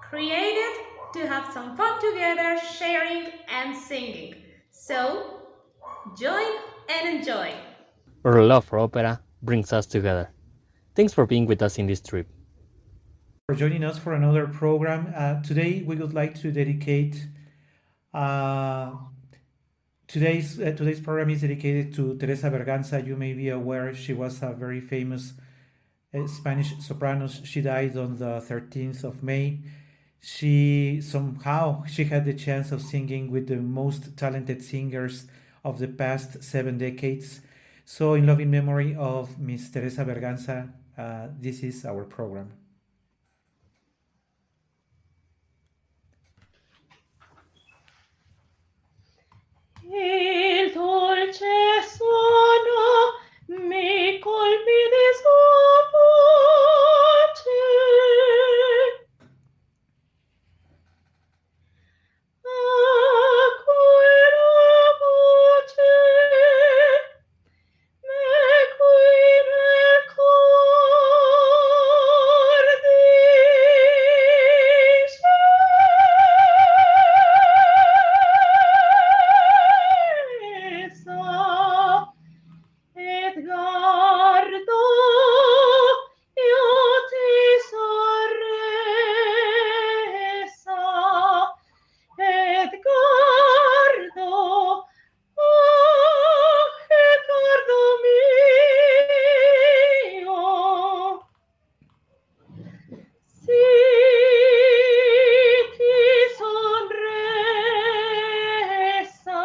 created to have some fun together, sharing and singing. So, join and enjoy. Our love for opera brings us together. Thanks for being with us in this trip. For joining us for another program. Today, we would like to dedicate uh, today's program is dedicated to Teresa Berganza. You may be aware she was a very famous Spanish soprano. She died on the 13th of May. She had the chance of singing with the most talented singers of the past 7 decades. So, in loving memory of Miss Teresa Berganza, this is our program. Il dolce suono mi colpi di sua voce. A quella voce me qui nel cor dice Edgardo, io ti sorresa, Edgardo, oh, Edgardo mio, sì, ti sonresa,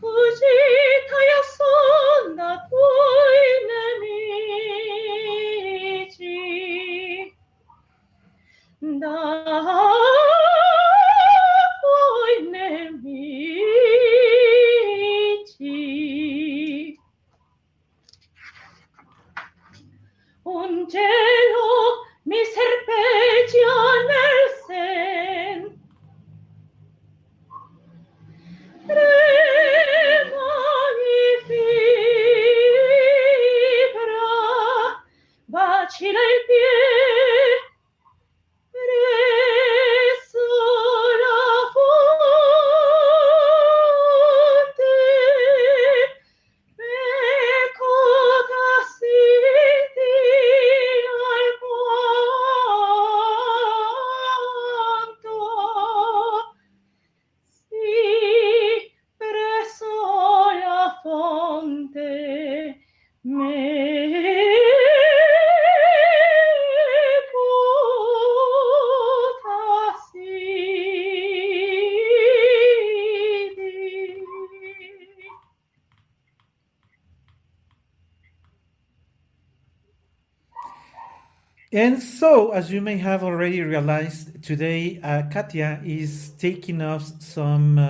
fuggita io son da tuoi nemici, da tuoi nemici. Un gelo mi serpeggia nel sen. Trema mi fibra, vacilla il piede, presso la fonte, ecco tassi al quanto, sì, presso la fonte, meco tassidi. And so, as you may have already realized, today Katia is taking us some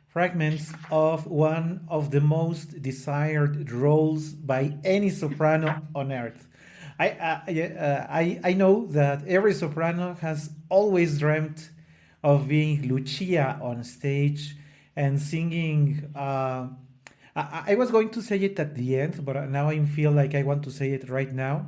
fragments of one of the most desired roles by any soprano on earth. I know that every soprano has always dreamt of being Lucia on stage and singing. I was going to say it at the end, but now I feel like I want to say it right now.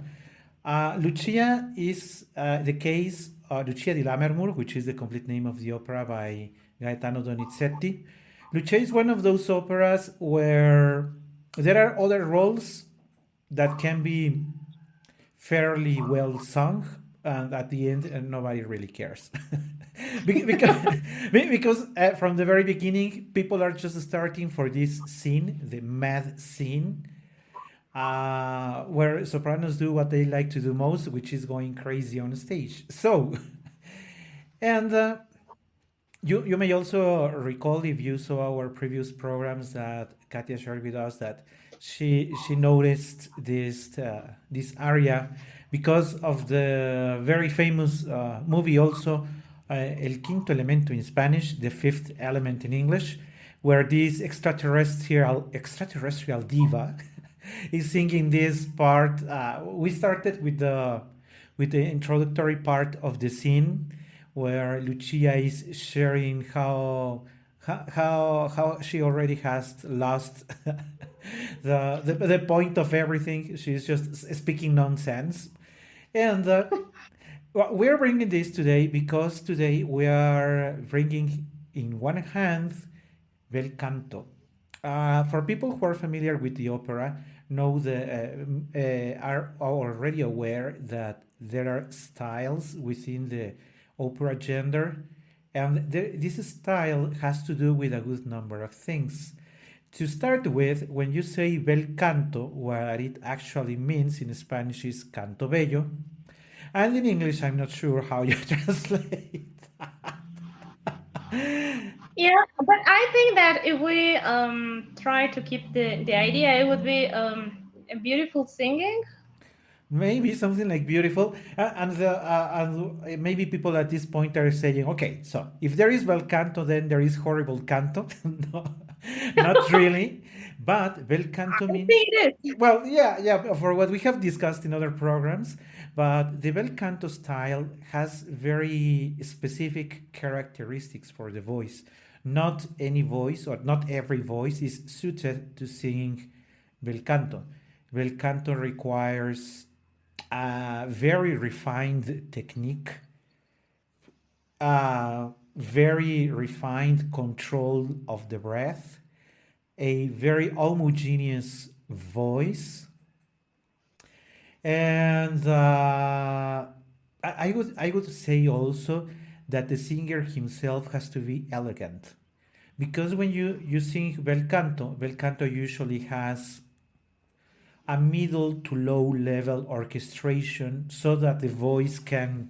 Lucia is the case, Lucia di Lammermoor, which is the complete name of the opera by Gaetano Donizetti. Lucia is one of those operas where there are other roles that can be fairly well sung, and at the end, nobody really cares. because from the very beginning, people are just starting for this scene, the mad scene, where sopranos do what they like to do most, which is going crazy on stage. So, and you may also recall, if you saw our previous programs, that Katia shared with us that she noticed this aria because of the very famous movie also, El Quinto Elemento in Spanish, the fifth element in English, where this extraterrestrial diva is singing this part. We started with the introductory part of the scene where Lucia is sharing how she already has lost the point of everything. She's just speaking nonsense, and Well, we're bringing this today because today we are bringing in one hand bel canto. For people who are familiar with the opera, know are already aware that there are styles within the opera gender, and this style has to do with a good number of things. To start with, when you say bel canto, what it actually means in Spanish is canto bello, and in English, I'm not sure how you translate. Yeah, but I think that if we try to keep the idea, it would be a beautiful singing. Maybe something like beautiful, and maybe people at this point are saying, okay, so if there is bel canto, then there is horrible canto. No, not really, but bel canto I means, think it is. well, yeah, for what we have discussed in other programs, but the bel canto style has very specific characteristics for the voice. Not any voice or not every voice is suited to sing bel canto. Bel canto requires a very refined technique, a very refined control of the breath, a very homogeneous voice, and I would say also that the singer himself has to be elegant, because when you sing bel canto usually has a middle to low level orchestration so that the voice can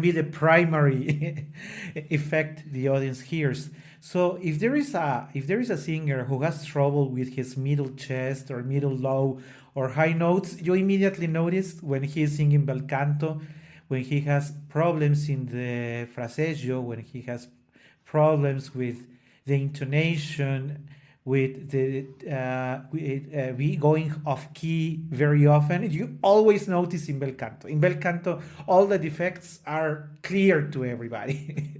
be the primary effect the audience hears. So if there is a singer who has trouble with his middle chest or middle low or high notes, you immediately notice when he is singing bel canto, when he has problems in the fraseggio, when he has problems with the intonation, with the we going off key very often. You always notice in bel canto. In bel canto, all the defects are clear to everybody.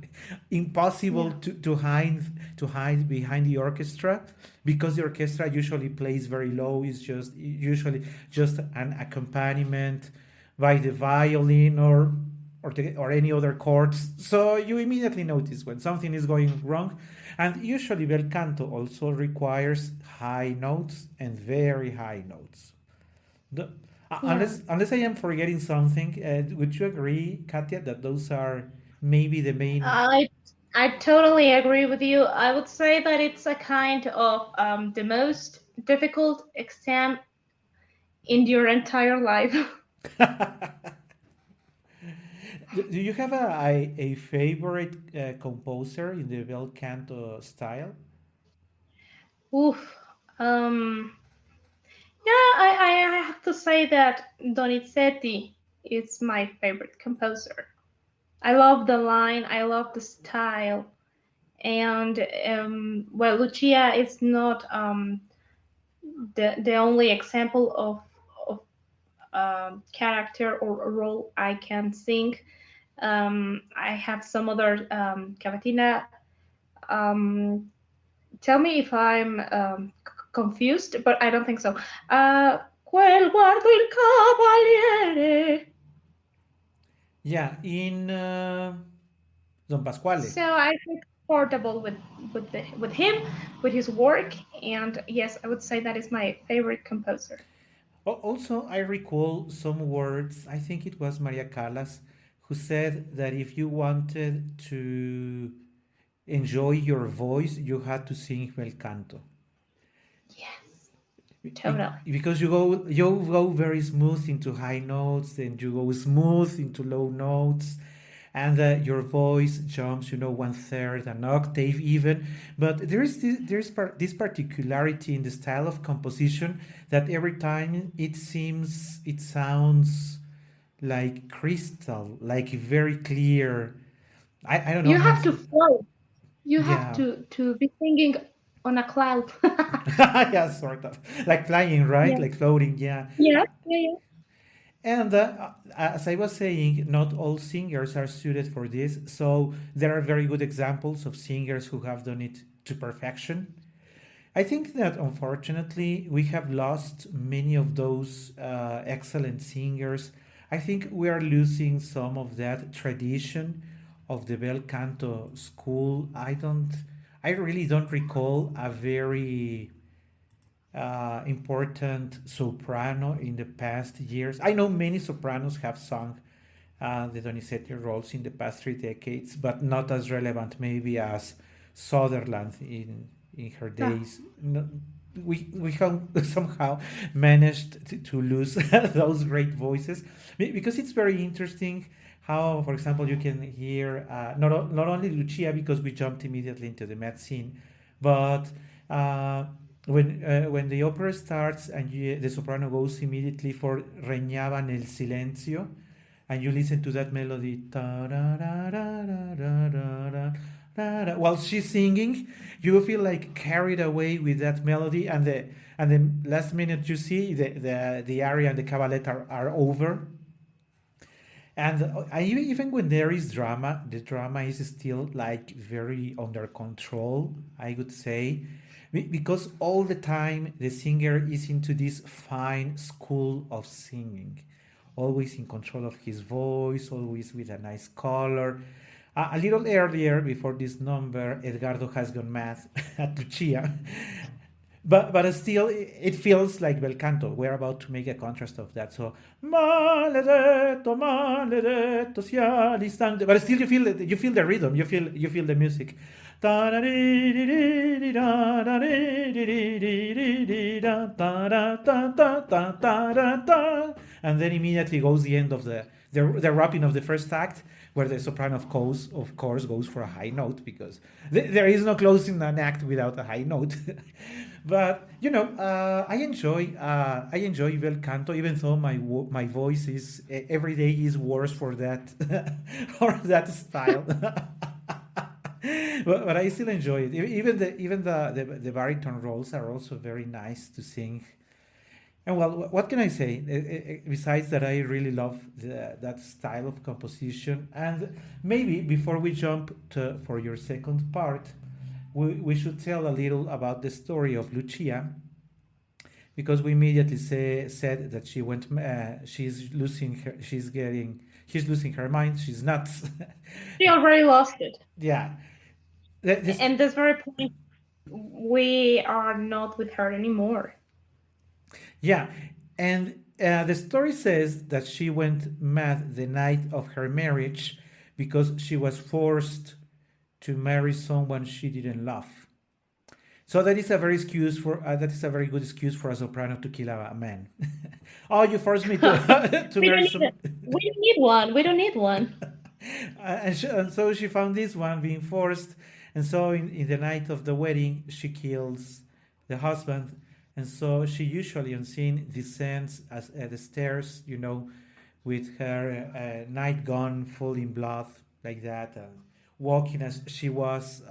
Impossible Yeah. to hide behind the orchestra, because the orchestra usually plays very low. It's just usually just an accompaniment by the violin or any other chords. So you immediately notice when something is going wrong. And usually bel canto also requires high notes and very high notes. The- Yeah. unless I am forgetting something, would you agree, Katia, that those are maybe the main? I I totally agree with you. I would say that it's a kind of the most difficult exam in your entire life. Do you have a favorite composer in the bel canto style? Oof. Um, yeah, I have to say that Donizetti is my favorite composer. I love the line, I love the style, and well, Lucia is not the only example of character or role I can sing. I have some other cavatina. Um, Tell me if I'm confused, but I don't think so. Quel guardo il cavaliere. Yeah, in Don Pasquale. So I feel comfortable with him, with his work, and yes, I would say that is my favorite composer. Also, I recall some words. I think it was Maria Callas who said that if you wanted to enjoy your voice, you had to sing bel canto. Yes, totally. Because you go very smooth into high notes, then you go smooth into low notes, and your voice jumps, 1/3 an octave even. But this particularity in the style of composition that every time it sounds like crystal, like very clear. I don't know You how have to to. flow. You have Yeah. to be singing on a cloud. Yeah, sort of like flying, right? Yeah, Like floating. Yeah. yeah, yeah, And as I was saying, not all singers are suited for this. So there are very good examples of singers who have done it to perfection. I think that unfortunately we have lost many of those excellent singers I think we are losing some of that tradition of the bel canto school. I really don't recall a very important soprano in the past years. I know many sopranos have sung the Donizetti roles in the past 3 decades, but not as relevant maybe as Sutherland in her No. days. No, we have somehow managed to lose those great voices because it's very interesting how, for example, you can hear not only Lucia because we jumped immediately into the Met scene, but uh, when the opera starts and the soprano goes immediately for Regnava nel silenzio, and you listen to that melody while she's singing, you feel like carried away with that melody, and the last minute you see the aria and the cabaret are over, and even when there is drama, the drama is still like very under control, I would say, because all the time the singer is into this fine school of singing, always in control of his voice, always with a nice color. A little earlier, before this number, Edgardo has gone mad at Lucia, but still it feels like bel canto. We're about to make a contrast of that. So maledetto, maledetto sia l'istante, but still you feel the rhythm, you feel the music. And then immediately goes the end of the wrapping of the first act, where the soprano of course goes for a high note, because there is no closing an act without a high note. But I enjoy bel canto, even though my voice is every day is worse for that for that style. But I still enjoy it. Even the baritone roles are also very nice to sing. And well, what can I say? Besides that, I really love that style of composition. And maybe before we jump for your second part, we should tell a little about the story of Lucia, because we immediately said that she's losing her mind. She's nuts. She already lost it. Yeah. This, And this very point, we are not with her anymore. yeah, and the story says that she went mad the night of her marriage because she was forced to marry someone she didn't love. So that is a very good excuse for a soprano to kill a man. Oh, you forced me to to We don't marry need some. it. We don't need one. We don't need one. And so she found this one being forced, and so in the night of the wedding she kills the husband, and so she usually on scene descends as the stairs, with her nightgown full in blood, like that, walking as she was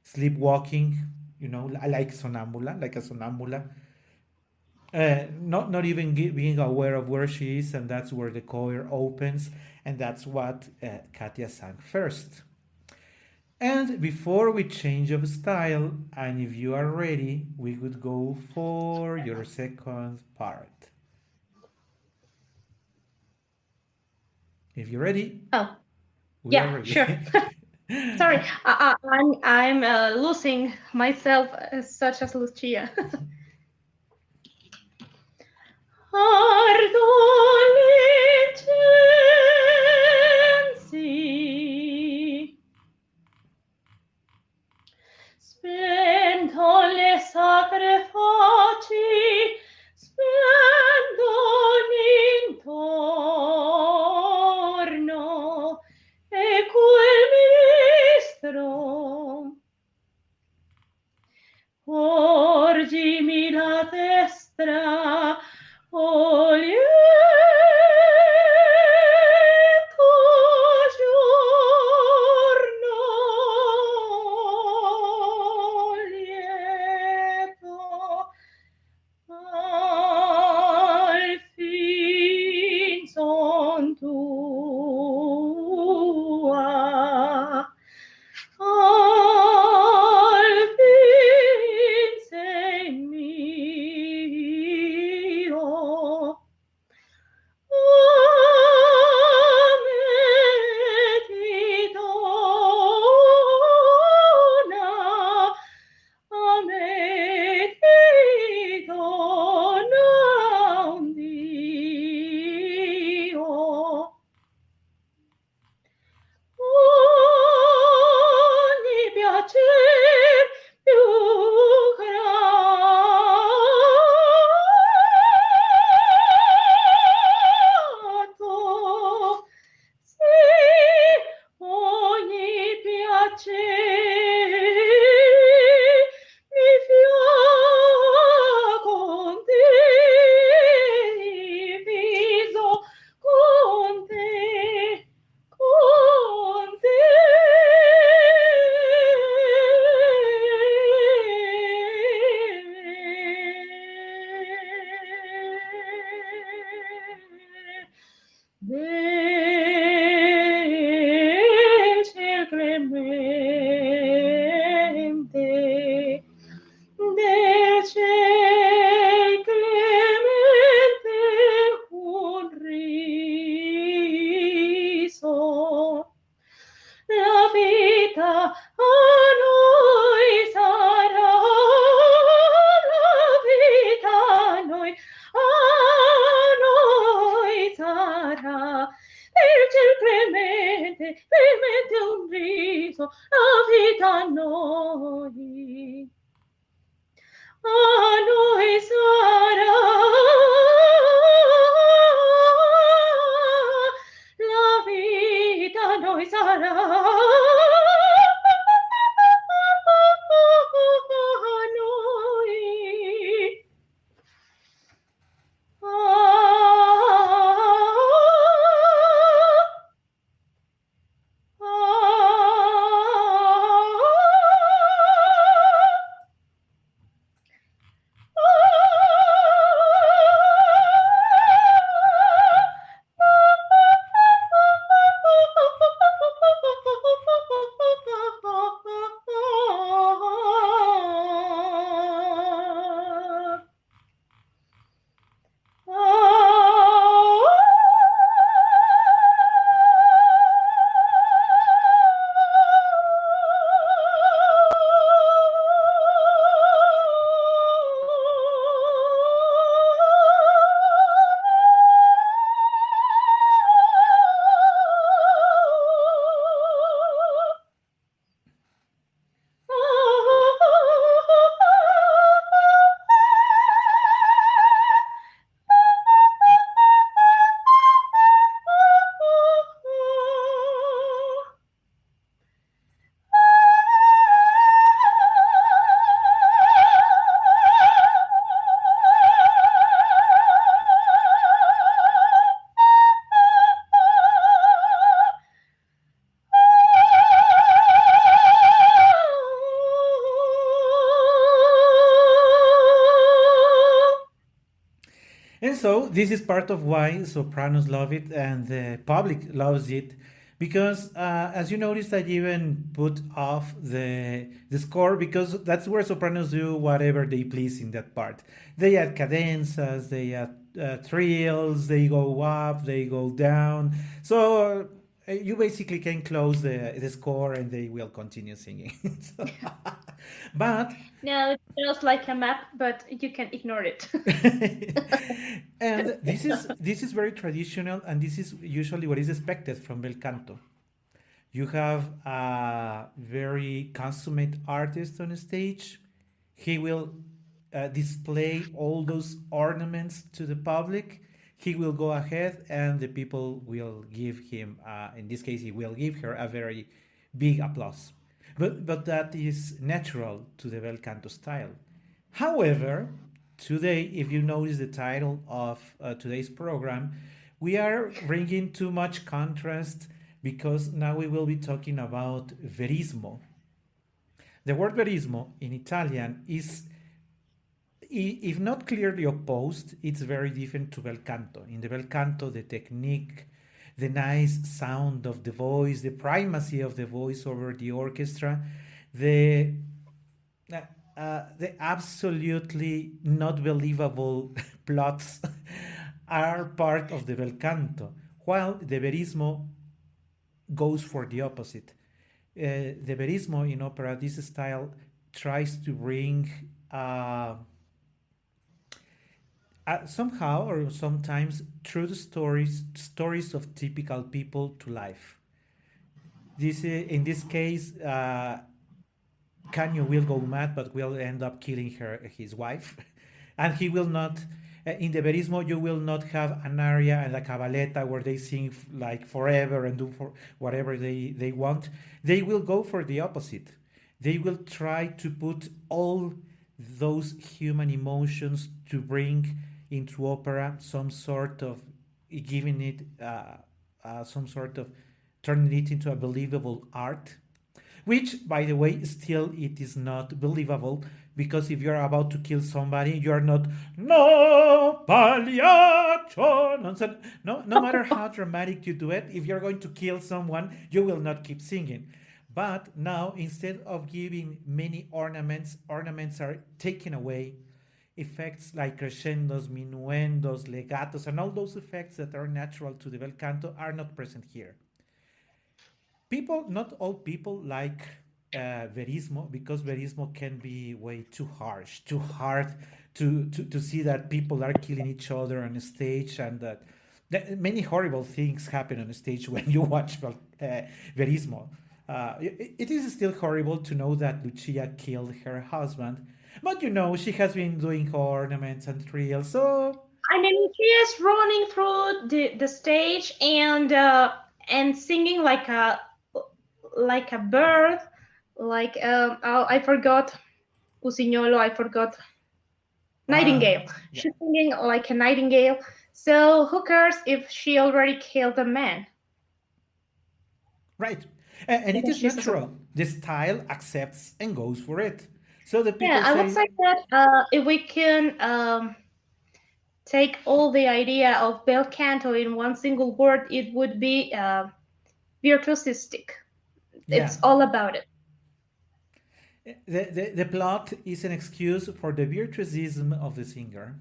sleepwalking, like like a sonambula, not even being aware of where she is, and that's where the choir opens, and that's what Katia sang first. And before we change of style, and if you are ready, we could go for your second part. If you're ready, Oh, we are yeah, sure. ready. Sorry, I'm losing myself, such as Lucia. Ardolicensi, spento le sacre faci, splendono intorno, e quel ministro porgimi la destra, o lieto giorno, lieto e mette un riso la vita a noi sarà la vita a noi sarà a noi. And so this is part of why sopranos love it and the public loves it because as you noticed I even put off the score because that's where sopranos do whatever they please in that part. They add cadenzas, they add trills, they go up, they go down. So you basically can close the score and they will continue singing. So- but No, it feels like a map, but you can ignore it. and this is very traditional and this is usually what is expected from bel canto. You have a very consummate artist on stage. He will display all those ornaments to the public. He will go ahead and the people will give him, in this case, he will give her a very big applause. But that is natural to the bel canto style. However, today, if you notice the title of today's program, we are bringing too much contrast because now we will be talking about verismo. The word verismo in Italian is, if not clearly opposed, it's very different to bel canto. In the bel canto, the technique, the nice sound of the voice, the primacy of the voice over the orchestra, the the absolutely not believable plots are part of the bel canto, while the verismo goes for the opposite. The verismo in opera, this style tries to bring somehow or sometimes true stories of typical people to life. This in this case, Canio will go mad, but will end up killing his wife, and he will not. In the verismo, you will not have an aria and a cabaletta where they sing like forever and do for whatever they want. They will go for the opposite. They will try to put all those human emotions to bring into opera some sort of giving it some sort of turning it into a believable art, which by the way still it is not believable because if you're about to kill somebody you're not no pagliaccio nonsense. No matter how dramatic you do it, if you're going to kill someone you will not keep singing. But now instead of giving many ornaments are taken away. Effects like crescendos, minuendos, legatos, and all those effects that are natural to the bel canto are not present here. People, not all people like verismo because verismo can be way too harsh, too hard to see that people are killing each other on stage and that Many horrible things happen on stage when you watch Verismo. It is still horrible to know that Lucia killed her husband, but she has been doing ornaments and trills, so I mean, she is running through the stage and singing like a bird, like oh, I forgot Usignolo, I forgot uh, nightingale. yeah, She's singing like a nightingale. So who cares if she already killed a man? right. And it Because is she's a super. natural. The style accepts and goes for it. So the Yeah, people I would say, say that if we can take all the idea of bel canto in one single word, it would be virtuosistic. yeah, It's all about it. the plot is an excuse for the virtuosism of the singer,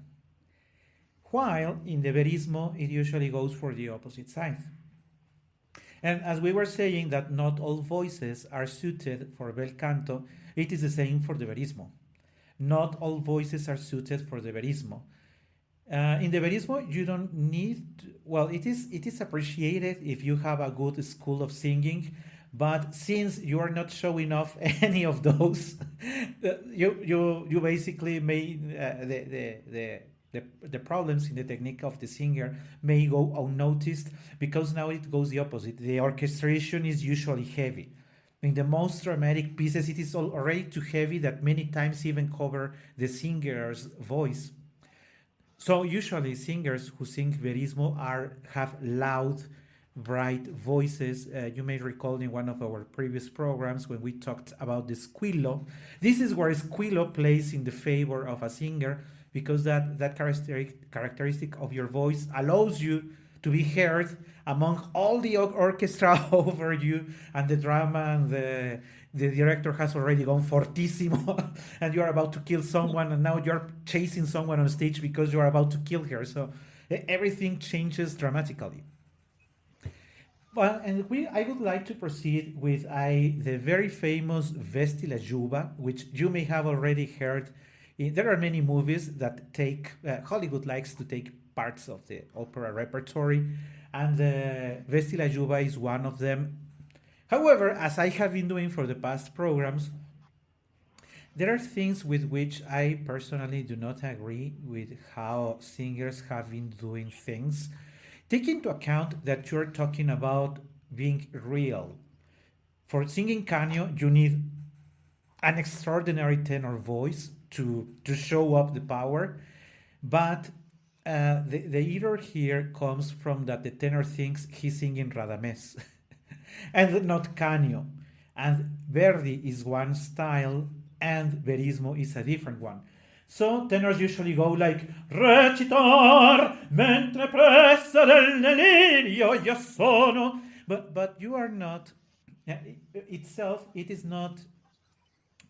while in the verismo it usually goes for the opposite side. And as we were saying that not all voices are suited for bel canto, it is the same for the verismo. Not all voices are suited for the verismo. In the verismo, you don't need. Well, it is appreciated if you have a good school of singing, but since you are not showing off any of those, you basically may the problems in the technique of the singer may go unnoticed because now it goes the opposite. The orchestration is usually heavy. In the most dramatic pieces, it is already too heavy that many times even cover the singer's voice. So usually singers who sing verismo have loud, bright voices. You may recall in one of our previous programs when we talked about the squillo. This is where squillo plays in the favor of a singer because that characteristic of your voice allows you to be heard among all the orchestra over you and the drama and the director has already gone fortissimo and you are about to kill someone and now you're chasing someone on stage because you are about to kill her, so everything changes dramatically. Well, and I would like to proceed with the very famous Vesti la Juba, which you may have already heard. There are many movies that take, Hollywood likes to take parts of the opera repertory, and Vesti la Juba is one of them. However, as I have been doing for the past programs, there are things with which I personally do not agree with how singers have been doing things. Take into account that you're talking about being real. For singing Canio, you need an extraordinary tenor voice to show up the power, but the error here comes from that the tenor thinks he's singing Radames and not Canio. And Verdi is one style and Verismo is a different one. So tenors usually go like recitar mentre pressa del delirio io sono, but you are not. Itself, it is not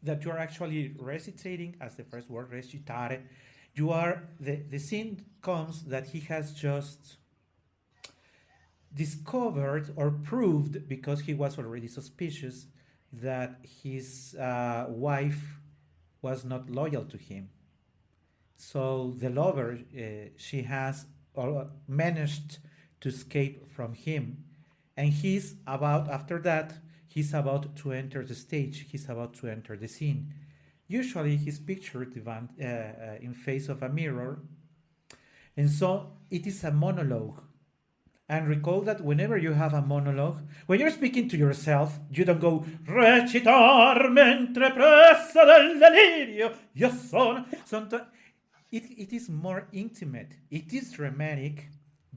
that you are actually recitating as the first word recitare. You are the scene comes that he has just discovered or proved because he was already suspicious that his wife was not loyal to him. So the lover, she has managed to escape from him, and he's about after that. He's about to enter the stage. He's about to enter the scene. Usually, he's pictured in face of a mirror, and so it is a monologue. And recall that whenever you have a monologue, when you're speaking to yourself, you don't go recitar mentre pressa del delirio. Io sono. Sometimes it is more intimate. It is dramatic,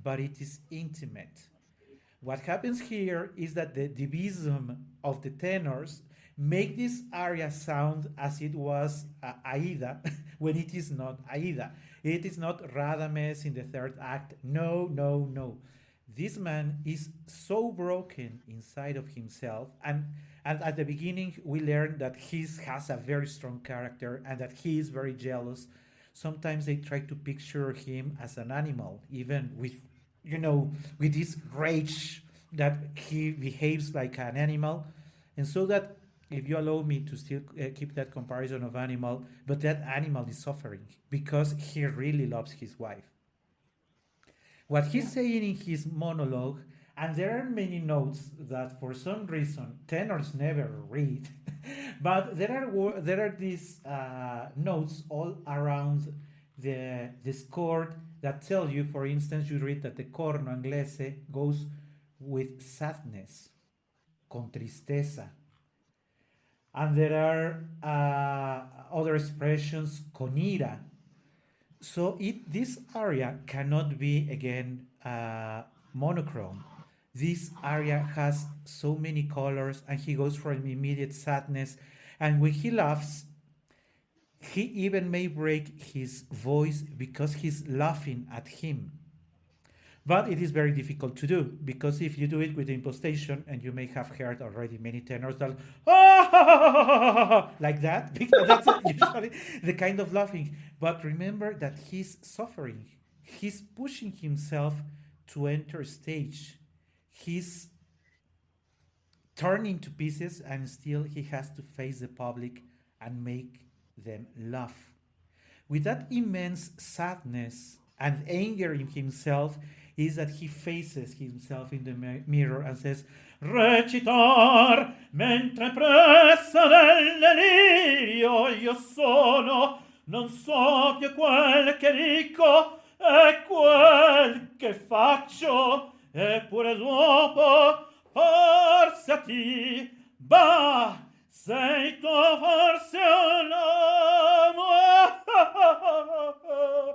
but it is intimate. What happens here is that the divisum of the tenors make this aria sound as it was Aida when it is not Aida. It is not Radames in the third act. No, no, no. This man is so broken inside of himself, and at the beginning we learn that he has a very strong character and that he is very jealous. Sometimes they try to picture him as an animal, even with this rage that he behaves like an animal. And so that, if you allow me to still keep that comparison of animal, but that animal is suffering because he really loves his wife. What he's Yeah. saying in his monologue, and there are many notes that for some reason tenors never read, but there are these notes all around the score that tell you, for instance, you read that the corno inglese goes with sadness, con tristeza, and there are other expressions, con ira. So this area cannot be again monochrome. This area has so many colors, and he goes from immediate sadness. And when he laughs, he even may break his voice because he's laughing at him. But it is very difficult to do because if you do it with impostation, and you may have heard already many tenors that like that, because that's usually the kind of laughing. But remember that he's suffering. He's pushing himself to enter stage. He's turning to pieces, and still he has to face the public and make them laugh. With that immense sadness and anger in himself, is that he faces himself in the mirror and says, Recitar mentre pressa del delirio io sono, non so più quel che dico e quel che faccio, eppure dopo forse a ti, bah, sei tu forse un uomo,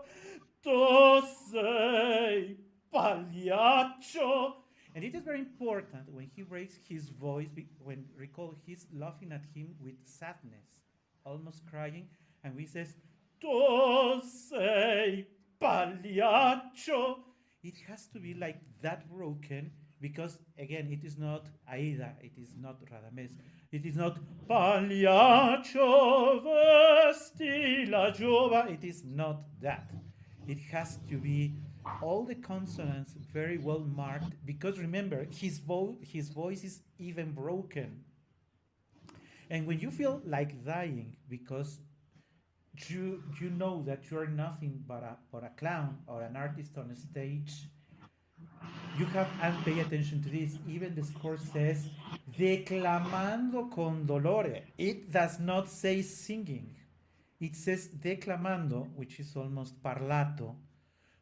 tu sei pagliaccio. And it is very important when he breaks his voice, when recall he's laughing at him with sadness, almost crying, and he says, Tu sei pagliaccio. It has to be like that broken because, again, it is not Aida, it is not Radames, it is not Pagliaccio vesti la giova, it is not that. It has to be all the consonants very well marked because remember, his voice is even broken. And when you feel like dying because you know that you are nothing but a clown or an artist on a stage, you have, and pay attention to this, even the score says declamando con dolore. It does not say singing. It says declamando, which is almost parlato.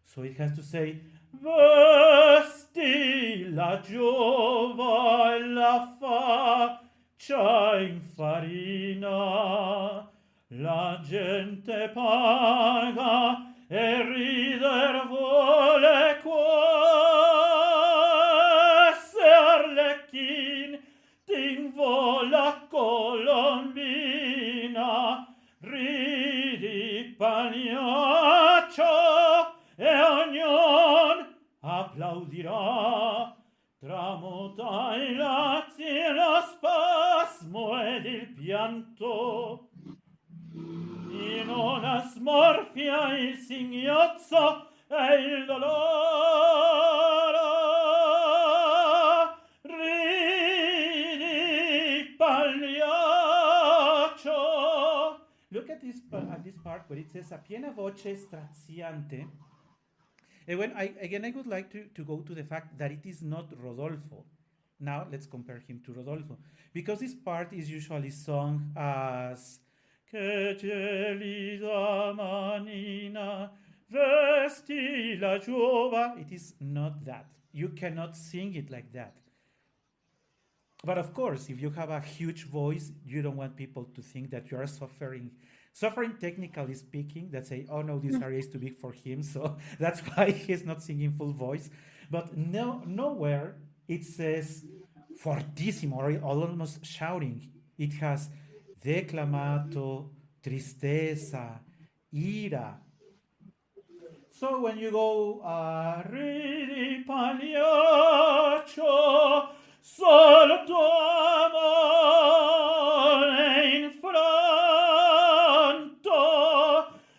So it has to say vesti la giova e la faccia in farina, la gente paga e rider vuole qua, se arlecchin t'invola colombina, ridi pagliaccio e ognuno applaudirà, tramuta i lazzi lo spasmo ed il pianto, in una smorfia il singhiozzo e il dolore, ridi pagliaccio. Look at this part where it says a piena voce straziante. And when I would like to go to the fact that it is not Rodolfo. Now let's compare him to Rodolfo. Because this part is usually sung as che gelida manina vesti la giova. It is not that. You cannot sing it like that. But of course, if you have a huge voice, you don't want people to think that you are suffering. Suffering, technically speaking, that say, oh no, this area is too big for him, so that's why he's not singing full voice. But nowhere it says fortissimo or almost shouting. It has declamato, tristeza, ira. So when you go, ridi pagliaccio, solo tuo amore infranto,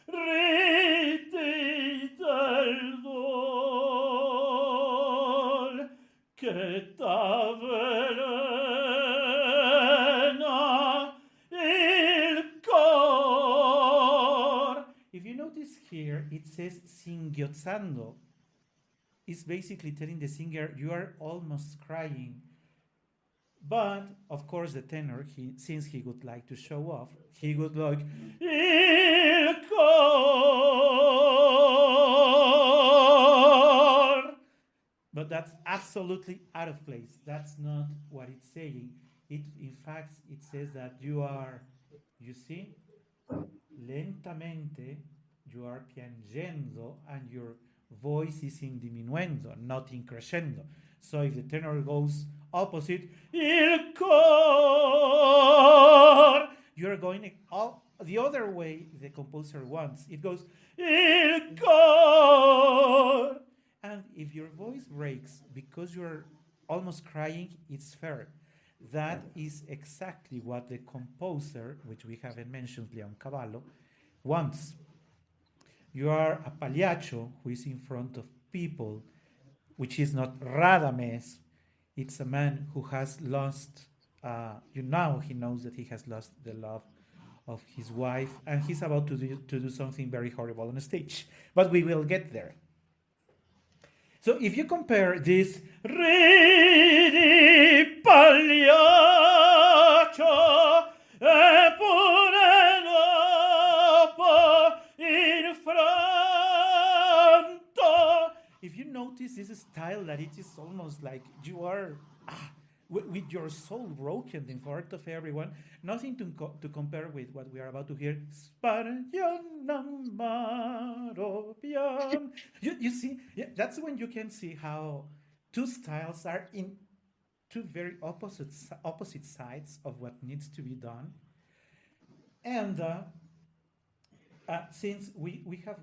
ridi del dol che t'avvelena il cor. If you notice here, it says singhiozzando. is basically telling the singer, you are almost crying. But of course, the tenor, since he would like to show off, he would like il cor. But that's absolutely out of place. That's not what it's saying. It, in fact, it says that you are, you see, lentamente, you are piangendo, and your voice is in diminuendo, not in crescendo. So if the tenor goes opposite, il cor, you're going all the other way the composer wants. It goes il cor. And if your voice breaks because you're almost crying, it's fair. That is exactly what the composer, which we haven't mentioned, Leoncavallo, wants. You are a pagliaccio who is in front of people, which is not Radames. It's a man who has lost, now he knows that he has lost the love of his wife, and he's about to do something very horrible on stage. But we will get there. So if you compare this Ridi pagliaccio eppure dopo in fronto, if you notice this style that it is almost like you are with your soul broken in front of everyone, nothing to compare with what we are about to hear. You see, yeah, that's when you can see how two styles are in two very opposite sides of what needs to be done. And since we have